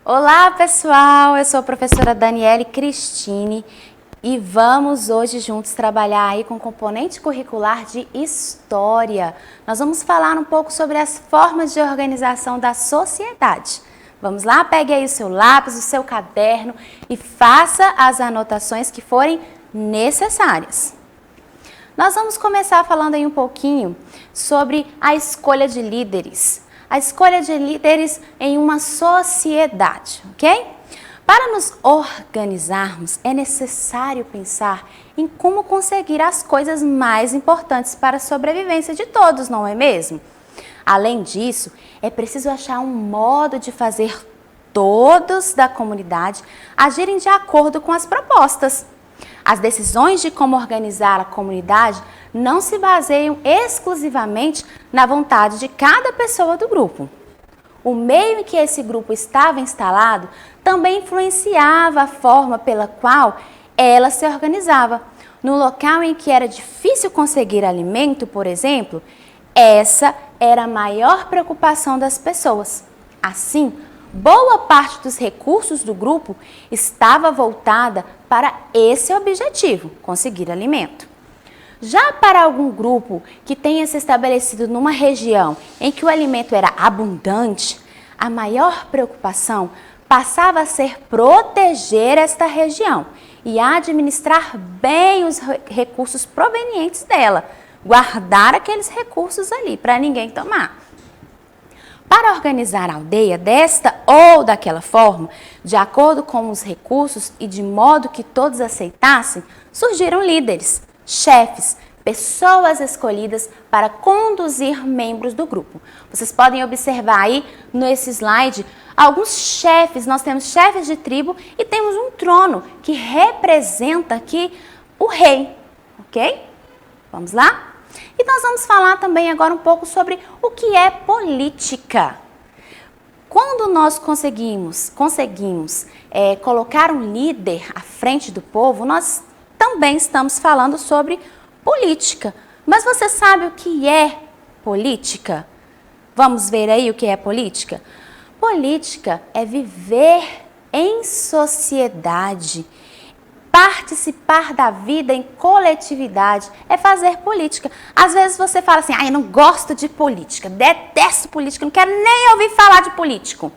Olá pessoal, eu sou a professora Daniele Cristine e vamos hoje juntos trabalhar aí com o componente curricular de História. Nós vamos falar um pouco sobre as formas de organização da sociedade. Vamos lá, pegue aí o seu lápis, o seu caderno e faça as anotações que forem necessárias. Nós vamos começar falando aí um pouquinho sobre a escolha de líderes. A escolha de líderes em uma sociedade, ok? Para nos organizarmos, é necessário pensar em como conseguir as coisas mais importantes para a sobrevivência de todos, não é mesmo? Além disso, é preciso achar um modo de fazer todos da comunidade agirem de acordo com as propostas. As decisões de como organizar a comunidade não se baseiam exclusivamente na vontade de cada pessoa do grupo. O meio em que esse grupo estava instalado também influenciava a forma pela qual ela se organizava. No local em que era difícil conseguir alimento, por exemplo, essa era a maior preocupação das pessoas. Assim, boa parte dos recursos do grupo estava voltada para esse objetivo, conseguir alimento. Já para algum grupo que tenha se estabelecido numa região em que o alimento era abundante, a maior preocupação passava a ser proteger esta região e administrar bem os recursos provenientes dela, guardar aqueles recursos ali para ninguém tomar. Para organizar a aldeia desta ou daquela forma, de acordo com os recursos e de modo que todos aceitassem, surgiram líderes, chefes, pessoas escolhidas para conduzir membros do grupo. Vocês podem observar aí nesse slide alguns chefes. Nós temos chefes de tribo e temos um trono que representa aqui o rei, ok? Vamos lá? E nós vamos falar também agora um pouco sobre o que é política. Quando nós conseguimos colocar um líder à frente do povo, nós também estamos falando sobre política. Mas você sabe o que é política? Vamos ver aí o que é política? Política é viver em sociedade. Participar da vida em coletividade é fazer política. Às vezes você fala assim, eu não gosto de política, detesto política, não quero nem ouvir falar de político.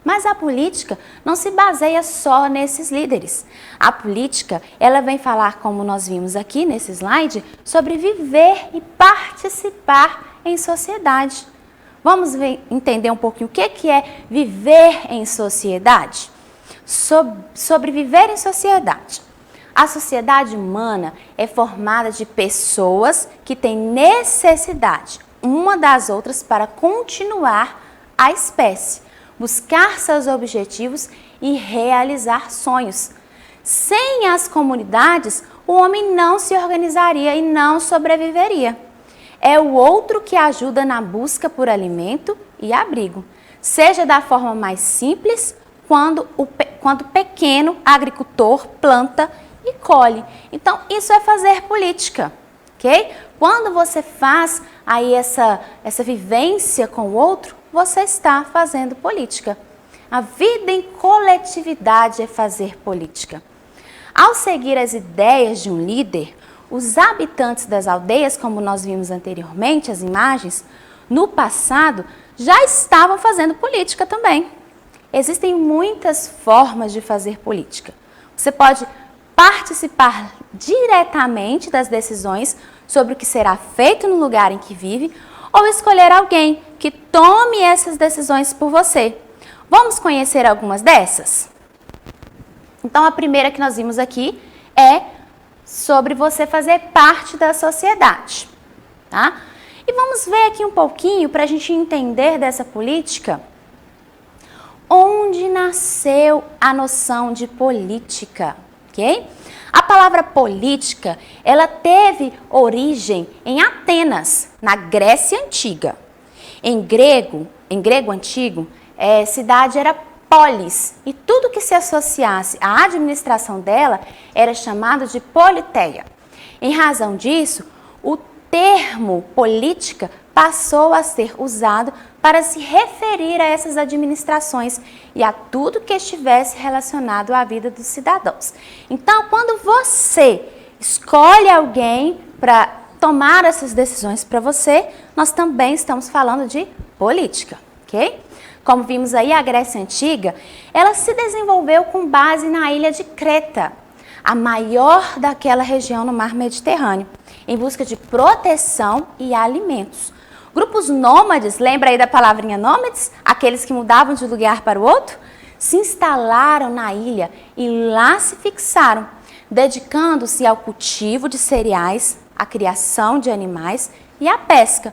Mas a política não se baseia só nesses líderes. A política, ela vem falar, como nós vimos aqui nesse slide, sobre viver e participar em sociedade. Vamos entender um pouquinho o que é viver em sociedade? Sobre viver em sociedade. A sociedade humana é formada de pessoas que têm necessidade uma das outras para continuar a espécie, buscar seus objetivos e realizar sonhos. Sem as comunidades, o homem não se organizaria e não sobreviveria. É o outro que ajuda na busca por alimento e abrigo, seja da forma mais simples, quando o pequeno agricultor planta e colhe. Então, isso é fazer política, ok? Quando você faz aí essa vivência com o outro, você está fazendo política. A vida em coletividade é fazer política. Ao seguir as ideias de um líder, os habitantes das aldeias, como nós vimos anteriormente, as imagens, no passado, já estavam fazendo política também. Existem muitas formas de fazer política. Você pode participar diretamente das decisões sobre o que será feito no lugar em que vive ou escolher alguém que tome essas decisões por você. Vamos conhecer algumas dessas? Então, a primeira que nós vimos aqui é sobre você fazer parte da sociedade, tá? E vamos ver aqui um pouquinho para a gente entender dessa política. Onde nasceu a noção de política, ok? A palavra política, ela teve origem em Atenas, na Grécia Antiga. Em grego antigo, cidade era polis, e tudo que se associasse à administração dela era chamado de politeia. Em razão disso, o termo política passou a ser usado para se referir a essas administrações e a tudo que estivesse relacionado à vida dos cidadãos. Então, quando você escolhe alguém para tomar essas decisões para você, nós também estamos falando de política, ok? Como vimos aí, a Grécia Antiga, ela se desenvolveu com base na ilha de Creta, a maior daquela região no mar Mediterrâneo, em busca de proteção e alimentos. Grupos nômades, lembra aí da palavrinha nômades? Aqueles que mudavam de um lugar para o outro? Se instalaram na ilha e lá se fixaram, dedicando-se ao cultivo de cereais, à criação de animais e à pesca.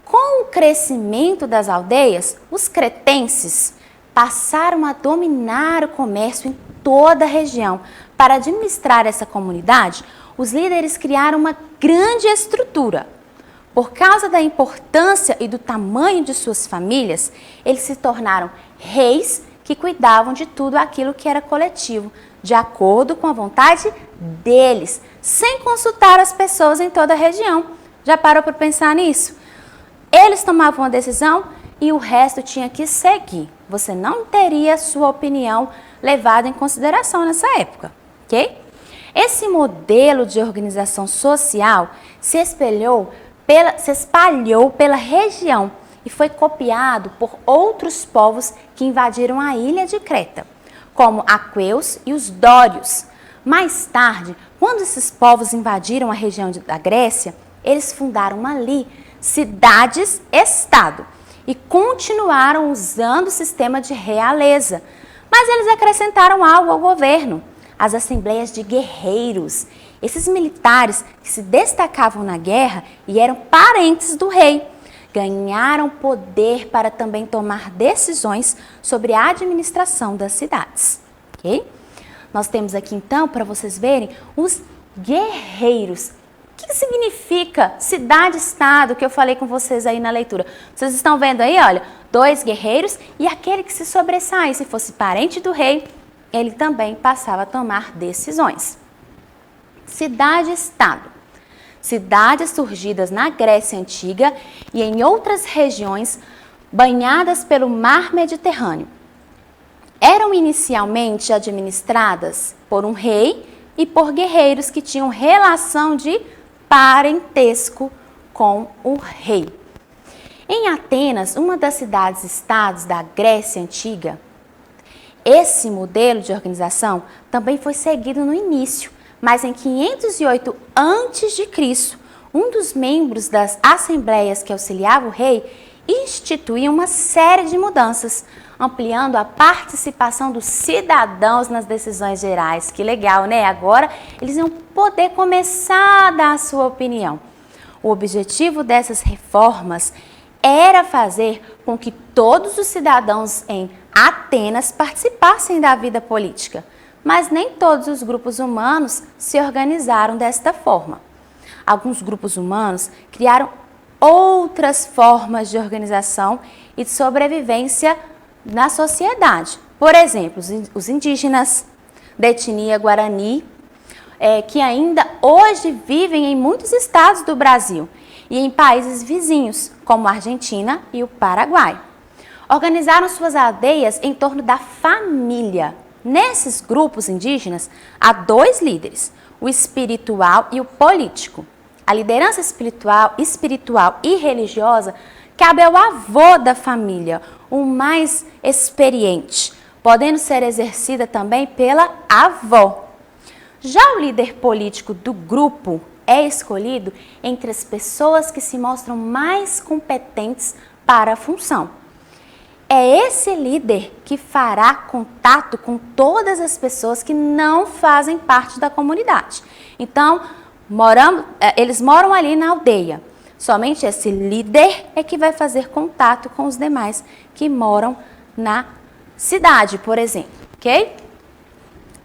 Com o crescimento das aldeias, os cretenses passaram a dominar o comércio em toda a região. Para administrar essa comunidade, os líderes criaram uma grande estrutura. Por causa da importância e do tamanho de suas famílias, eles se tornaram reis que cuidavam de tudo aquilo que era coletivo, de acordo com a vontade deles, sem consultar as pessoas em toda a região. Já parou para pensar nisso? Eles tomavam a decisão e o resto tinha que seguir. Você não teria sua opinião levada em consideração nessa época, ok? Esse modelo de organização social se espalhou pela região e foi copiado por outros povos que invadiram a ilha de Creta, como aqueus e os dórios. Mais tarde, quando esses povos invadiram a região da Grécia, eles fundaram ali cidades-estado e continuaram usando o sistema de realeza. Mas eles acrescentaram algo ao governo, as assembleias de guerreiros. Esses militares que se destacavam na guerra e eram parentes do rei, ganharam poder para também tomar decisões sobre a administração das cidades. Ok? Nós temos aqui então, para vocês verem, os guerreiros. O que significa cidade-estado que eu falei com vocês aí na leitura? Vocês estão vendo aí, olha, 2 guerreiros e aquele que se sobressai, se fosse parente do rei, ele também passava a tomar decisões. Cidade-estado. Cidades surgidas na Grécia Antiga e em outras regiões banhadas pelo mar Mediterrâneo. Eram inicialmente administradas por um rei e por guerreiros que tinham relação de parentesco com o rei. Em Atenas, uma das cidades-estados da Grécia Antiga, esse modelo de organização também foi seguido no início, mas em 508 a.C., um dos membros das assembleias que auxiliava o rei instituiu uma série de mudanças, ampliando a participação dos cidadãos nas decisões gerais. Que legal, né? Agora eles iam poder começar a dar a sua opinião. O objetivo dessas reformas era fazer com que todos os cidadãos em Atenas participassem da vida política, mas nem todos os grupos humanos se organizaram desta forma. Alguns grupos humanos criaram outras formas de organização e de sobrevivência na sociedade. Por exemplo, os indígenas da etnia Guarani, que ainda hoje vivem em muitos estados do Brasil e em países vizinhos, como a Argentina e o Paraguai. Organizaram suas aldeias em torno da família. Nesses grupos indígenas, há 2 líderes, o espiritual e o político. A liderança espiritual e religiosa cabe ao avô da família, o mais experiente, podendo ser exercida também pela avó. Já o líder político do grupo é escolhido entre as pessoas que se mostram mais competentes para a função. É esse líder que fará contato com todas as pessoas que não fazem parte da comunidade. Então, eles moram ali na aldeia. Somente esse líder é que vai fazer contato com os demais que moram na cidade, por exemplo, ok?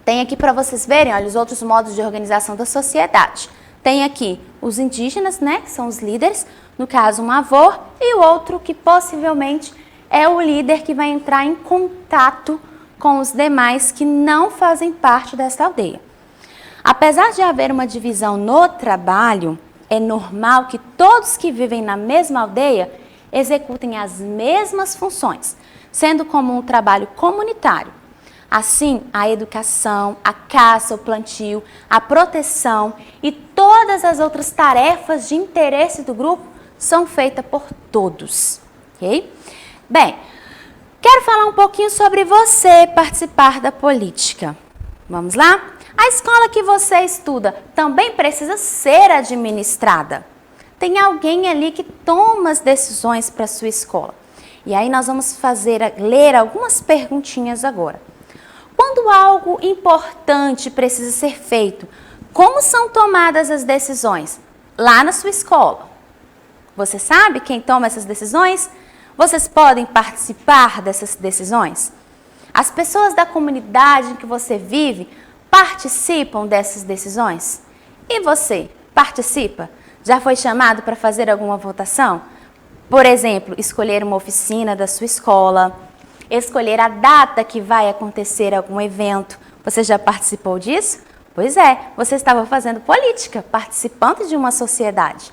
Tem aqui para vocês verem, olha, os outros modos de organização da sociedade. Tem aqui os indígenas, né, que são os líderes, no caso um avô, e o outro que possivelmente é o líder que vai entrar em contato com os demais que não fazem parte dessa aldeia. Apesar de haver uma divisão no trabalho, é normal que todos que vivem na mesma aldeia executem as mesmas funções, sendo comum o trabalho comunitário. Assim, a educação, a caça, o plantio, a proteção e todas as outras tarefas de interesse do grupo são feitas por todos, ok? Bem, quero falar um pouquinho sobre você participar da política. Vamos lá? A escola que você estuda também precisa ser administrada. Tem alguém ali que toma as decisões para a sua escola. E aí nós vamos ler algumas perguntinhas agora. Quando algo importante precisa ser feito, como são tomadas as decisões lá na sua escola? Você sabe quem toma essas decisões? Vocês podem participar dessas decisões? As pessoas da comunidade em que você vive participam dessas decisões? E você, participa? Já foi chamado para fazer alguma votação? Por exemplo, escolher uma oficina da sua escola, escolher a data que vai acontecer algum evento. Você já participou disso? Pois é, você estava fazendo política, participando de uma sociedade.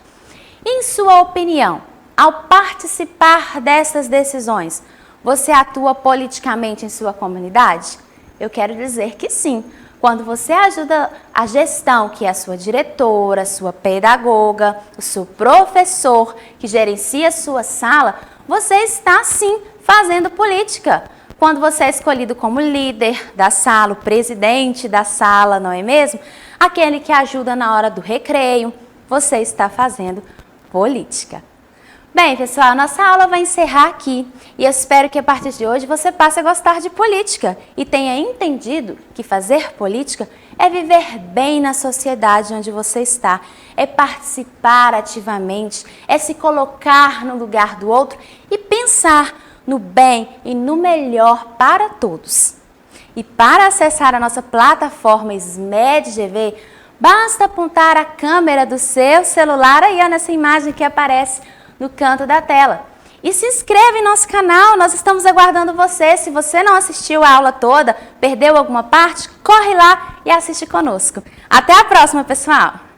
Em sua opinião, ao participar dessas decisões, você atua politicamente em sua comunidade? Eu quero dizer que sim. Quando você ajuda a gestão, que é a sua diretora, a sua pedagoga, o seu professor, que gerencia a sua sala, você está sim fazendo política. Quando você é escolhido como líder da sala, o presidente da sala, não é mesmo? Aquele que ajuda na hora do recreio, você está fazendo política. Bem, pessoal, nossa aula vai encerrar aqui e eu espero que a partir de hoje você passe a gostar de política e tenha entendido que fazer política é viver bem na sociedade onde você está, é participar ativamente, é se colocar no lugar do outro e pensar no bem e no melhor para todos. E para acessar a nossa plataforma SMED-GV, basta apontar a câmera do seu celular aí nessa imagem que aparece no canto da tela. E se inscreva em nosso canal, nós estamos aguardando você. Se você não assistiu a aula toda, perdeu alguma parte, corre lá e assiste conosco. Até a próxima, pessoal!